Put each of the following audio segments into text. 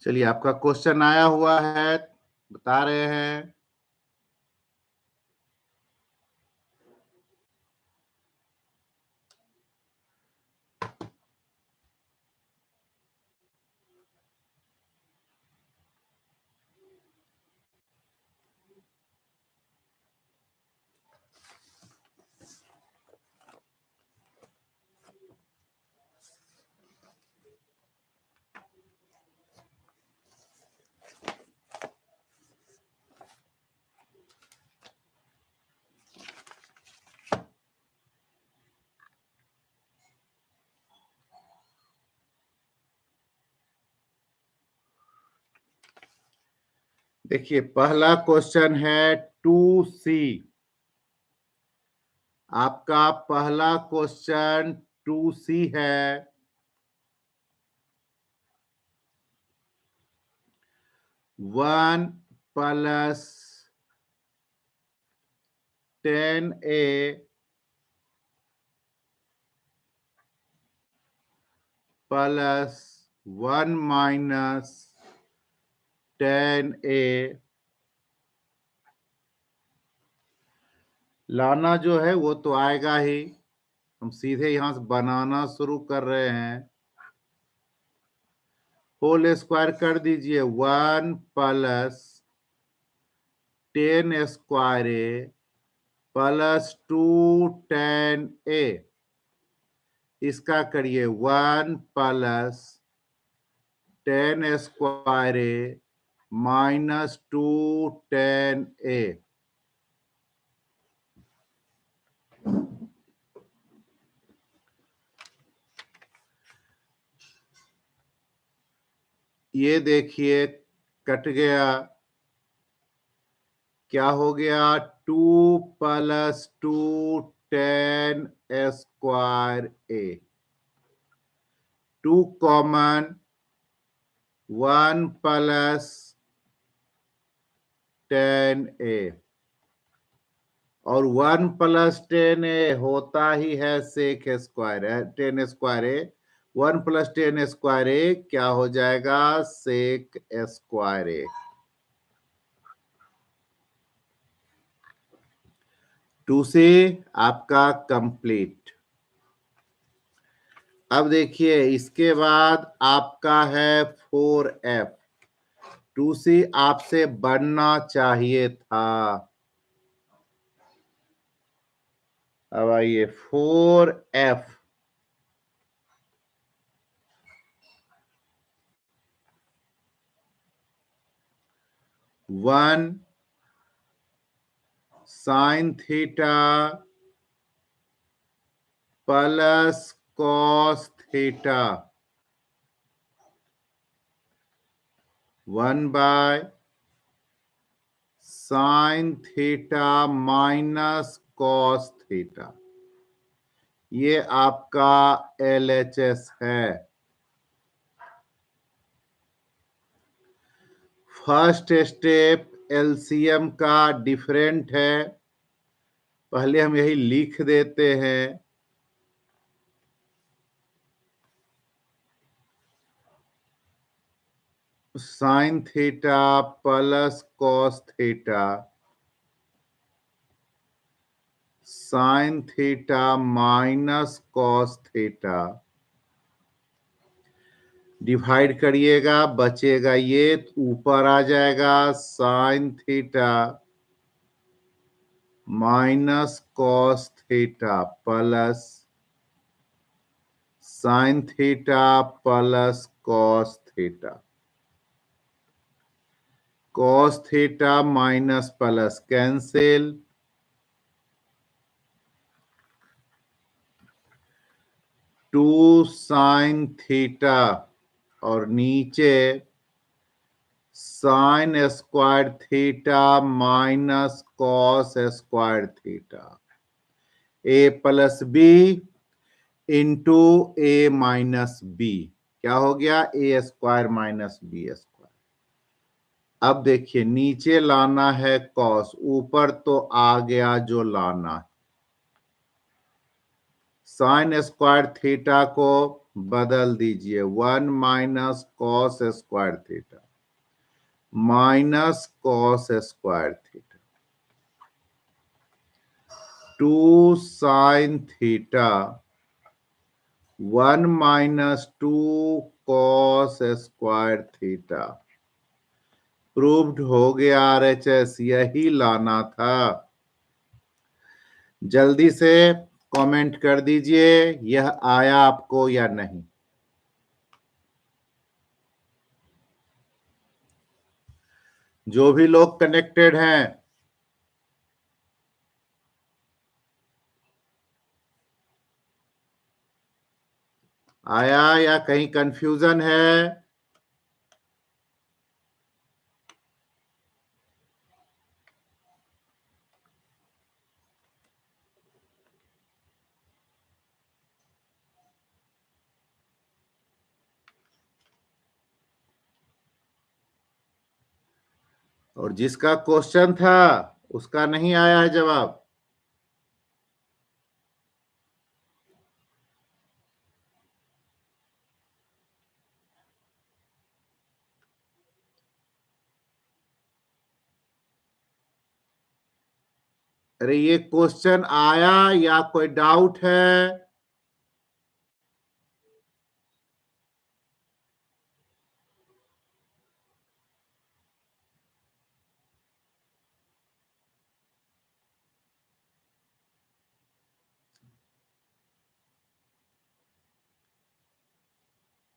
चलिए, आपका क्वेश्चन आया हुआ है, बता रहे हैं। देखिए, पहला क्वेश्चन है 2C। आपका पहला क्वेश्चन 2C है। 1 plus 10A plus 1 minus 10A लाना जो है वो तो आएगा ही। हम सीधे यहां से बनाना शुरू कर रहे हैं। होल स्क्वायर कर दीजिए। 1 प्लस 10 स्क्वायर ए प्लस 2 10A। इसका करिए 1 प्लस 10 स्क्वायर ए माइनस 2 10A। ये देखिए कट गया। क्या हो गया? 2 प्लस 2 10 स्क्वायर ए। 2 कॉमन, 1 प्लस 10A और 1 प्लस 10A होता ही है सेक स्क्वायर है 10 स्क्वायर ए। 1 प्लस 10 स्क्वायर ए क्या हो जाएगा? सेक स्क्वायर ए। 2C आपका कंप्लीट। अब देखिए इसके बाद आपका है 4F। 2C आपसे बनना चाहिए था। अब आइए 4F। 1 sine theta plus cos theta 1 by sine theta minus cos theta. ये आपका LHS है। फर्स्ट स्टेप LCM का डिफरेंट है। पहले हम यही लिख देते हैं। Sine theta plus cos theta sine theta minus cos theta divide करिएगा, बचेगा ये, ऊपर आ जाएगा sine theta minus cos theta plus sine theta plus cos theta. Cos theta minus plus cancel. 2 sine theta और नीचे sign square theta minus cos square theta. A plus B into A minus B क्या हो गया? A square minus B square. अब देखिए नीचे लाना है कॉस, ऊपर तो आ गया जो लाना है। साइन स्क्वायर थीटा को बदल दीजिए 1 minus cos square theta minus cos square theta 2 sine theta 1 minus 2 cos square theta. Proved हो गया आरएचएस, यही लाना था। जल्दी से कमेंट कर दीजिए यह आया आपको या नहीं। जो भी लोग कनेक्टेड हैं, आया या कहीं कंफ्यूजन है? और जिसका क्वेश्चन था उसका नहीं आया है जवाब। अरे ये क्वेश्चन आया या कोई डाउट है?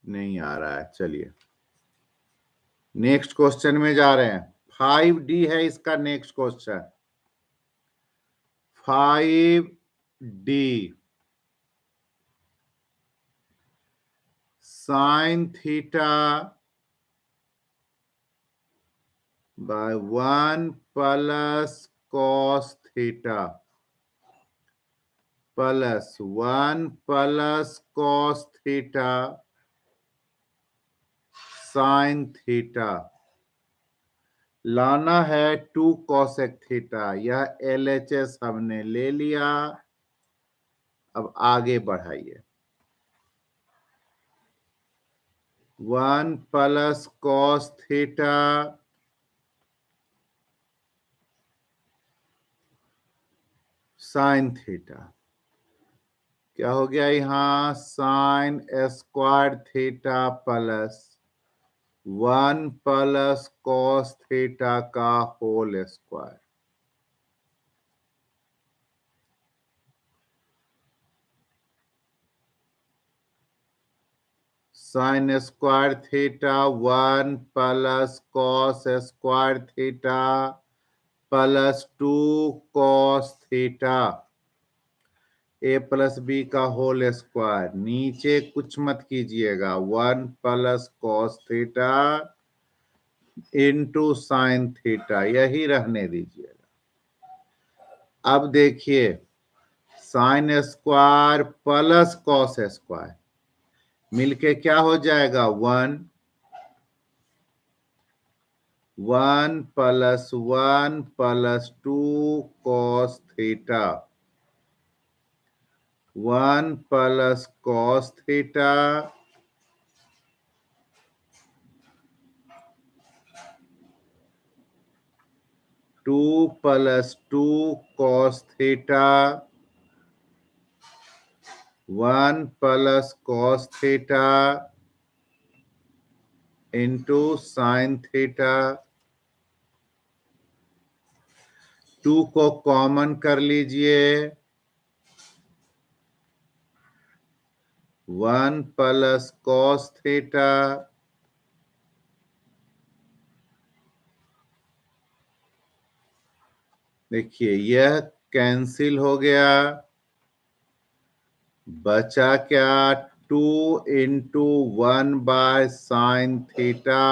नहीं आ रहा है। चलिए नेक्स्ट क्वेश्चन में जा रहे हैं। 5D है इसका next question. 5D sine theta by 1 plus cos theta plus 1 plus cos theta sine theta. लाना है 2 कोसेक थीटा। यह LHS हमने ले लिया। अब आगे बढ़ाइए। 1 plus cos theta sine theta. क्या हो गया यहाँ? Sine square theta plus 1 plus cos theta का whole square. Sine square theta 1 plus cos square theta plus 2 cos theta A plus B का होल स्क्वायर। नीचे कुछ मत कीजिएगा। 1 plus cos theta into sine theta, यही रहने दीजिएगा। अब देखिए sine square plus cos square मिलके क्या हो जाएगा? 1 plus 1 plus 2 cos theta 1 plus cos theta 2 plus 2 cos theta 1 plus cos theta into sine theta. 2 को कॉमन कर लीजिए। 1 प्लस कॉस थीटा देखिए यह कैंसिल हो गया। बचा क्या? 2 इंटू 1 बाय साइन थीटा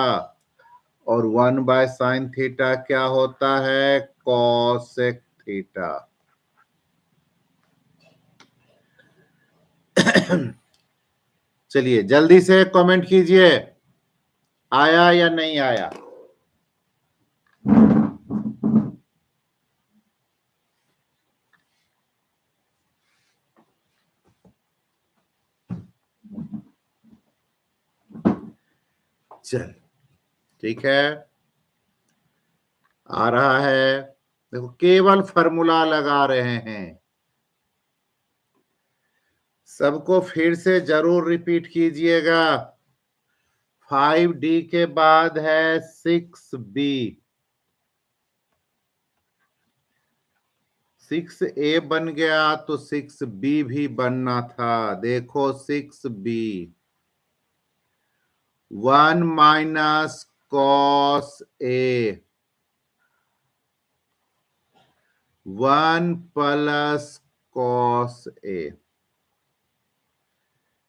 और 1 बाय साइन थीटा क्या होता है? Cosec theta. चलिए जल्दी से कमेंट कीजिए आया या नहीं आया। चल ठीक है, आ रहा है। देखो केवल फॉर्मूला लगा रहे हैं, सबको फिर से जरूर रिपीट कीजिएगा। 5D के बाद है 6B, 6A बन गया तो 6B भी बनना था। देखो 6B, 1 minus cos A, 1 plus cos A।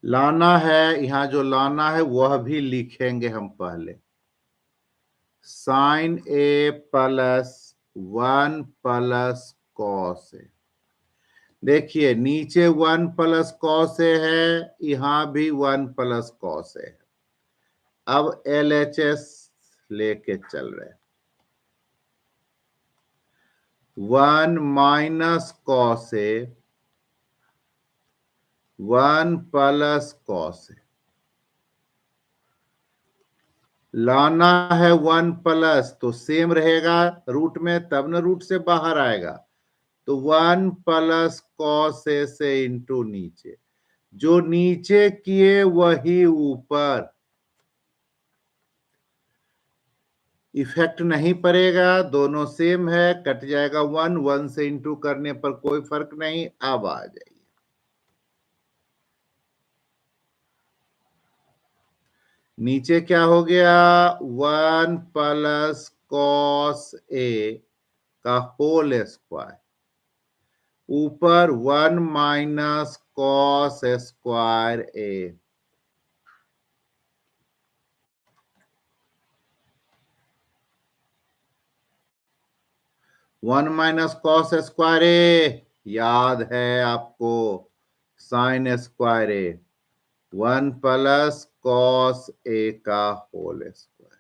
लाना है, यहां जो लाना है वह भी लिखेंगे हम पहले। Sine A plus 1 plus cos A। देखिए नीचे 1 प्लस कॉस A है, यहां भी 1 प्लस कॉस A है। अब LHS लेके चल रहे, 1 minus cos A, 1 plus cos A। लाना है 1 प्लस तो सेम रहेगा रूट में, तब न रूट से बाहर आएगा। तो 1 प्लस कॉस A से इंटू नीचे, जो नीचे किए वही ऊपर, इफेक्ट नहीं पड़ेगा, दोनों सेम है, कट जाएगा 1, 1 से इंटू करने पर कोई फर्क नहीं। अब आ जाइए, नीचे क्या हो गया, 1 प्लस कॉस A का होल स्क्वायर, ऊपर 1 minus cos square A। 1 minus cos square A याद है आपको, sine square A, 1 plus cos A का होल स्क्वायर।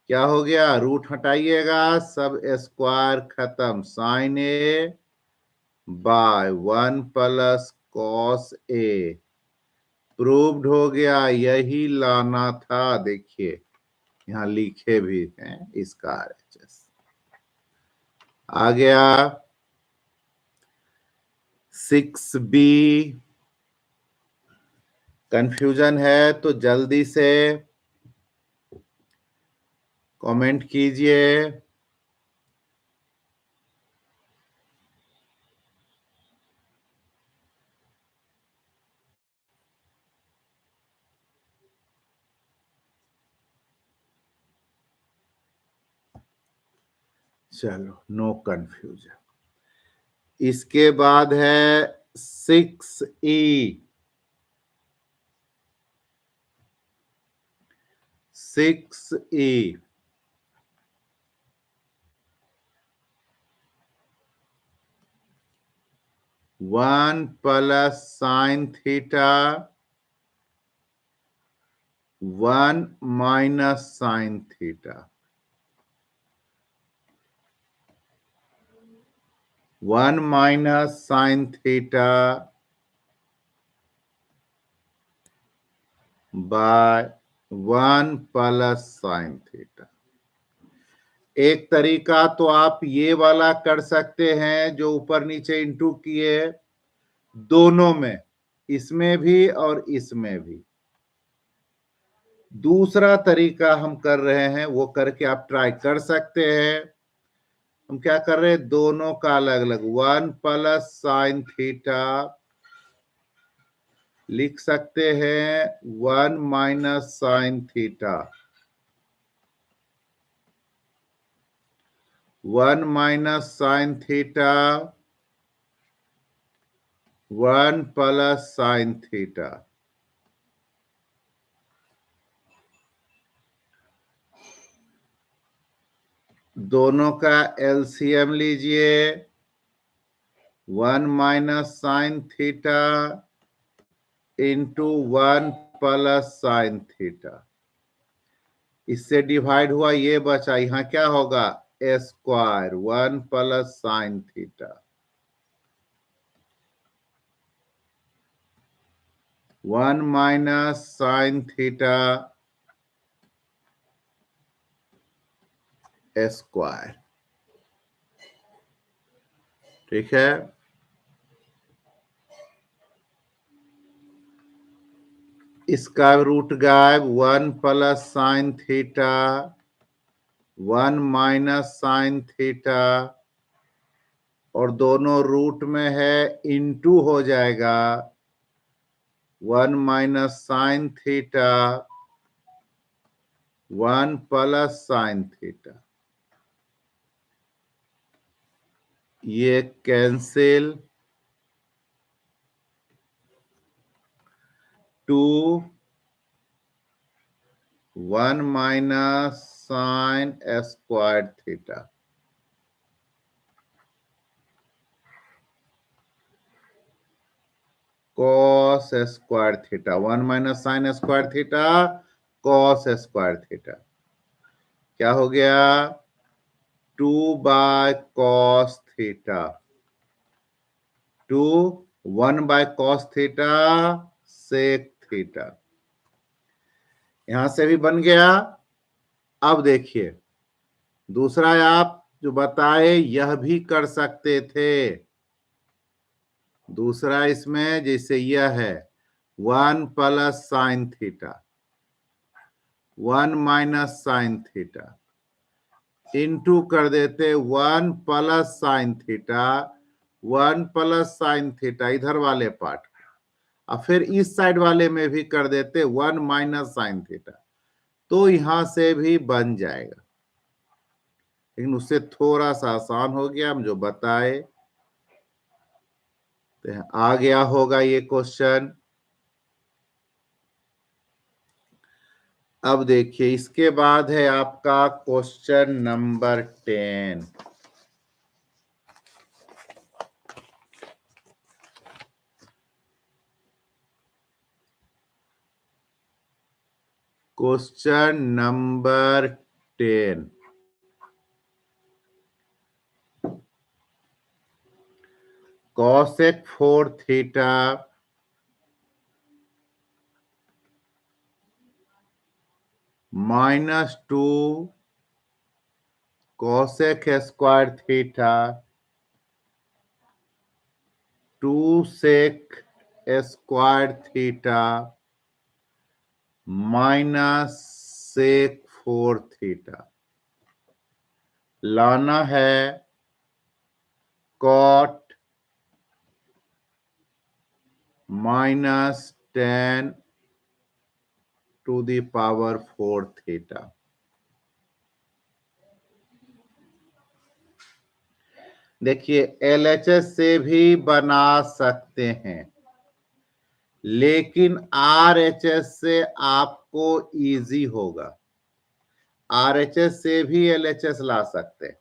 क्या हो गया, रूट हटाइएगा, सब स्क्वायर खत्म, sine A by 1 plus cos A proved हो गया। यही लाना था, देखिए यहां लिखे भी हैं इसका RHS आ गया। 6B, कंफ्यूजन है तो जल्दी से कमेंट कीजिए। चलो नो कंफ्यूजन। इसके बाद है 6E, 6E, 1 plus sine theta, 1 minus sine theta, 1 minus sine theta by 1 plus sine theta. एक तरीका तो आप ये वाला कर सकते हैं जो ऊपर नीचे इंटू किए, दोनों में, इसमें भी और इसमें भी। दूसरा तरीका हम कर रहे हैं, वो करके आप ट्राई कर सकते हैं। हम क्या कर रहे हैं, दोनों का अलग अलग, 1 प्लस साइन थीटा लिख सकते हैं 1 minus sine theta, 1 minus sine theta, 1 plus sine theta. दोनों का एलसीएम लीजिए, 1 minus sine theta into 1 plus sine theta. इससे डिवाइड हुआ, ये बचा, यहां क्या होगा, square 1 plus sine theta, 1 minus sine theta square. ठीक है, इसका रूट गायब, 1 plus sine theta 1 minus sine theta, और दोनों रूट में है, इनटू हो जाएगा 1 minus sine theta 1 plus sine theta. ये cancel, 2 1 minus sine square theta, cos square theta, 1 minus sine square theta cos square theta, क्या हो गया 2 by cos theta, 2 1 by cos theta sec theta. यहां से भी बन गया। अब देखिए दूसरा, आप जो बताए यह भी कर सकते थे। दूसरा इसमें जैसे यह है 1 plus sine theta 1 minus sine theta, into कर देते 1 plus sine theta 1 plus sine theta इधर वाले पार्ट, और फिर इस साइड वाले में भी कर देते 1 माइनस साइन थीटा, तो यहां से भी बन जाएगा। लेकिन उससे थोड़ा सा आसान हो गया, हम जो बताए। तो आ गया होगा ये क्वेश्चन। अब देखिए इसके बाद है आपका question number 10। Question number 10, cosec 4 theta minus 2 cosec square theta 2 sec square theta minus sec 4 theta. लाना है cot minus 10 to the power 4 theta. देखिए LHS से भी बना सकते हैं, लेकिन RHS से आपको इजी होगा। RHS से भी LHS ला सकते हैं।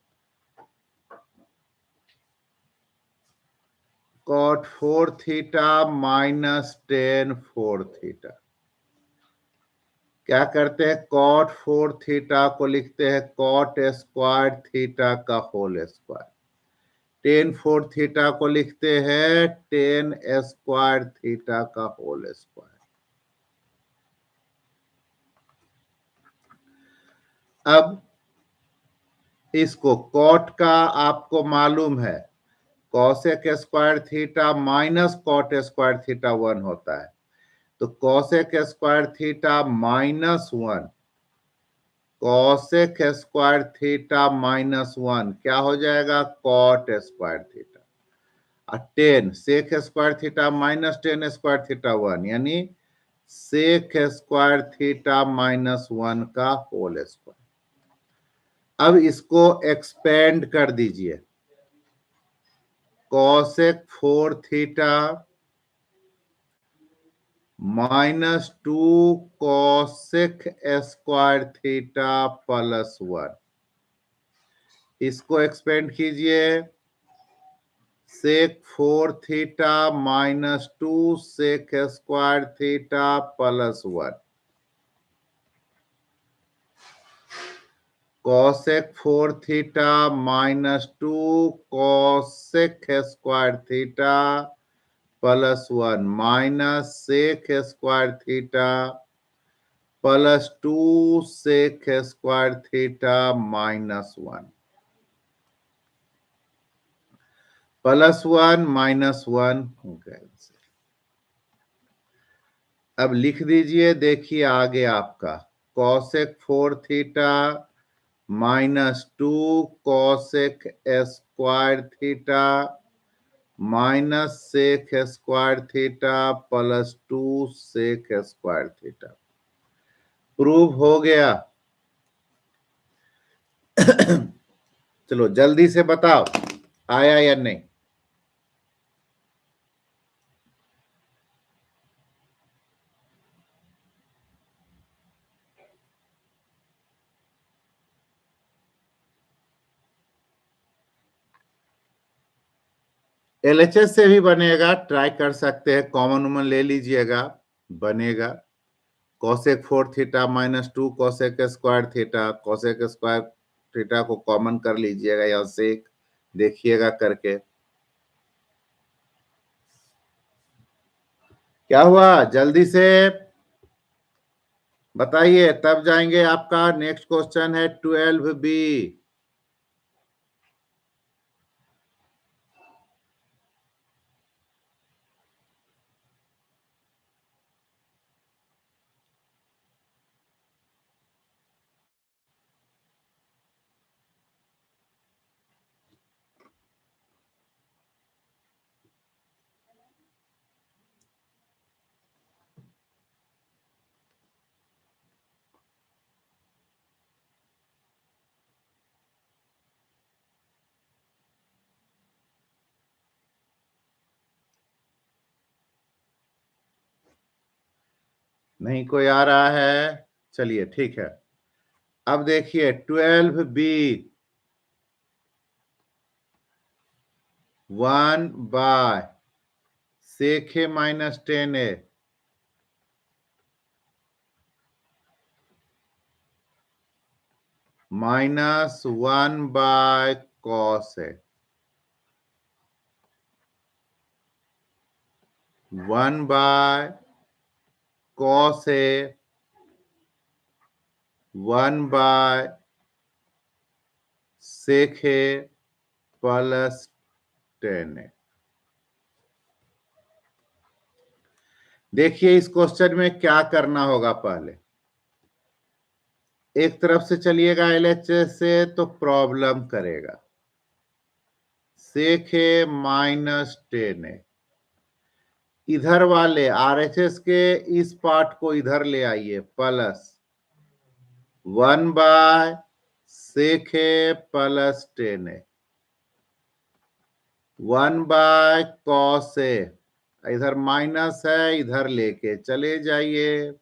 cot 4 थीटा माइनस 10 4 थीटा, क्या करते हैं cot 4 थीटा को लिखते हैं cot स्क्वायर थीटा का होल स्क्वायर, 10 4 थीटा को लिखते हैं 10 स्क्वायर थीटा का होल स्क्वायर। अब इसको कॉट का आपको मालूम है cosec square theta minus cot square theta 1 होता है, तो cosec square theta minus 1 cosec square theta minus 1 क्या हो जाएगा कॉट स्क्वायर थीटा, और 10 sec square theta minus 10 square theta 1 यानी सेक स्क्वायर थीटा माइनस 1 का होल स्क्वायर। अब इसको एक्सपेंड कर दीजिए, cosec 4 theta minus 2 cosec square theta plus 1, इसको एक्सपेंड कीजिए, sec 4 theta minus 2 sec square theta plus 1, cosec 4 theta minus 2 cosec square theta plus 1 minus sec square theta plus 2 sec square theta minus 1 plus 1 minus 1 cancel. अब लिख दीजिए, देखिए आगे आपका cosec 4 theta minus 2 cosec square theta minus sec square theta plus 2 sec square theta prove हो गया। चलो जल्दी से बताओ आया या नहीं। एलएचएस से भी बनेगा, ट्राई कर सकते हैं, कॉमन वॉमन ले लीजिएगा, बनेगा। Cosec 4 theta minus 2 cosec square theta, cosec square theta को कॉमन कर लीजिएगा, यहां से देखिएगा करके। क्या हुआ, जल्दी से बताइए, तब जाएंगे। आपका नेक्स्ट क्वेश्चन है 12B। नहीं कोई आ रहा है, चलिए ठीक है। अब देखिए 12B 1 by sec A minus 10A minus 1 by cos A 1 by cos A 1 by sec A plus 10A। देखिए इस क्वेश्चन में क्या करना होगा, पहले एक तरफ से चलिएगा एलएचएस से तो प्रॉब्लम करेगा। सेक ए माइनस 10A, इधर वाले आरएचएस के इस पार्ट को इधर ले आइए, plus 1 by sec A plus 10A 1 by cos A, इधर माइनस है, इधर लेके चले जाइए।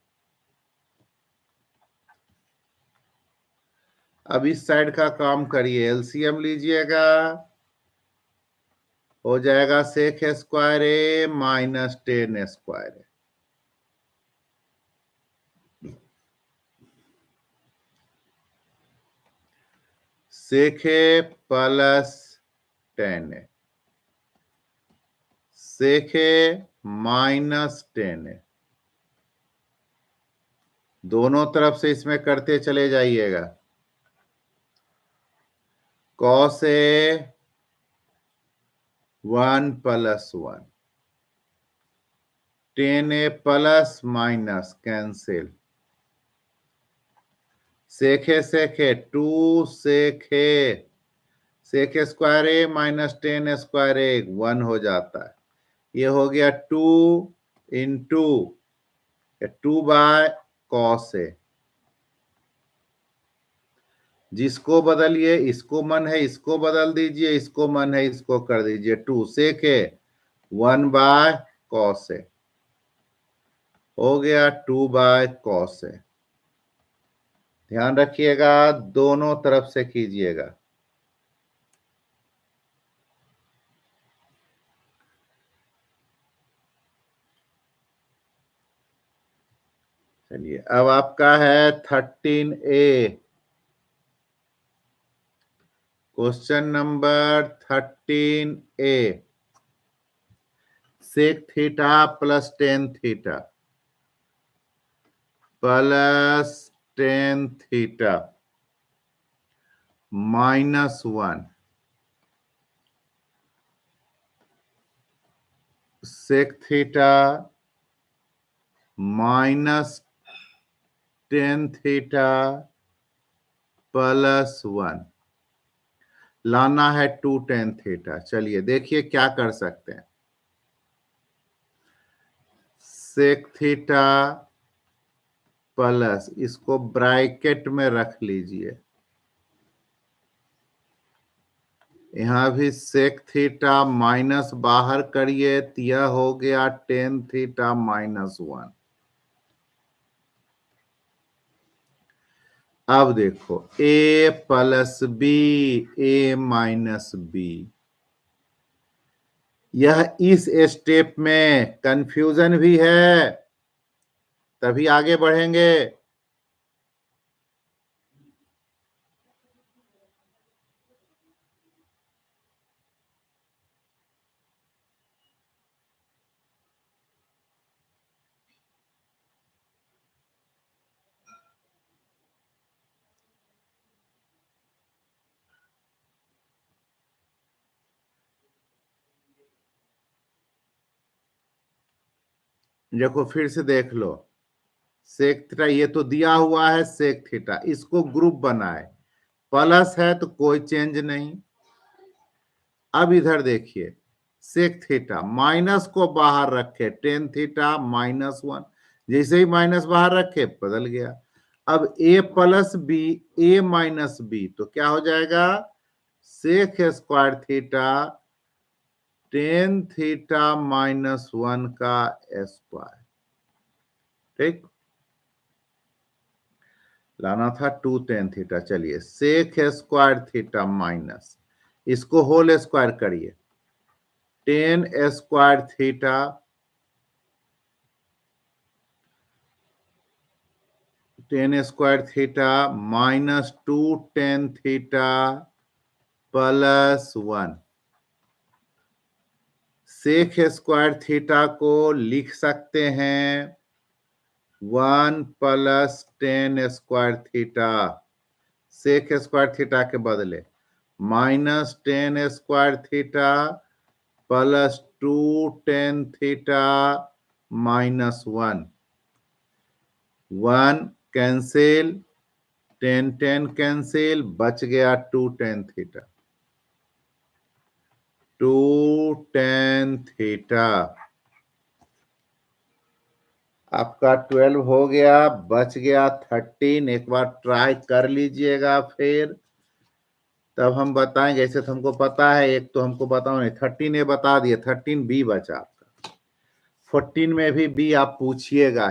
अब इस साइड का काम करिए, एलसीएम लीजिएगा, हो जाएगा sec square A minus 10 square A. Sec A plus 10A sec A minus 10A, दोनों तरफ से इसमें करते चले जाइएगा। Cos A 1 plus 1 10A plus minus cancel, सेके सेके 2 सेके सेके स्क्वायर ए माइनस 10 स्क्वायर ए 1 हो जाता है। ये हो गया 2 इंटू 2 बाय कॉस ए, जिसको बदलिए, इसको मन है इसको बदल दीजिए, इसको मन है इसको कर दीजिए। 2 सेके 1 बाय कॉस ए हो गया 2 बाय कॉस ए। ध्यान रखिएगा, दोनों तरफ से कीजिएगा। चलिए अब आपका है 13A, question number 13A। Sec theta plus tan theta, plus tan theta minus 1 sec theta minus tan theta plus 1 लाना है 2 टेन थीटा। चलिए देखिए क्या कर सकते हैं। सेक थीटा प्लस, इसको ब्रैकेट में रख लीजिए, यहां भी सेक थीटा माइनस बाहर करिए तो यह हो गया टेन थीटा माइनस 1। अब देखो a plus B a minus B, यह इस स्टेप में कंफ्यूजन भी है, तभी आगे बढ़ेंगे। देखो फिर से देख लो, सेक थीटा ये तो दिया हुआ है सेक थीटा, इसको ग्रुप बनाए, प्लस है तो कोई चेंज नहीं। अब इधर देखिए सेक थीटा माइनस को बाहर रखे टेन थीटा माइनस 1, जैसे ही माइनस बाहर रखे बदल गया। अब a plus B a minus B तो क्या हो जाएगा, sec square theta tan theta minus 1 का स्क्वायर। ठीक, लाना था 2 टेन थीटा। चलिए सेक स्क्वायर थीटा माइनस, इसको होल स्क्वायर करिए, tan square theta tan square theta minus 2 tan theta plus 1। Sec square theta को लिख सकते हैं 1 plus tan square theta, sec square theta के बदले minus tan square theta plus 2 tan theta minus 1। 1 cancel, tan tan cancel, बच गया 2 tan theta. 2 tan theta आपका 12 हो गया, बच गया 13। एक बार ट्राई कर लीजिएगा, फिर तब हम बताएंगे। ऐसे तो हमको पता है, एक तो हमको बताओ नहीं, 13 ए बता दिए, 13 बी बचा आपका, 14 में भी बी आप पूछिएगा।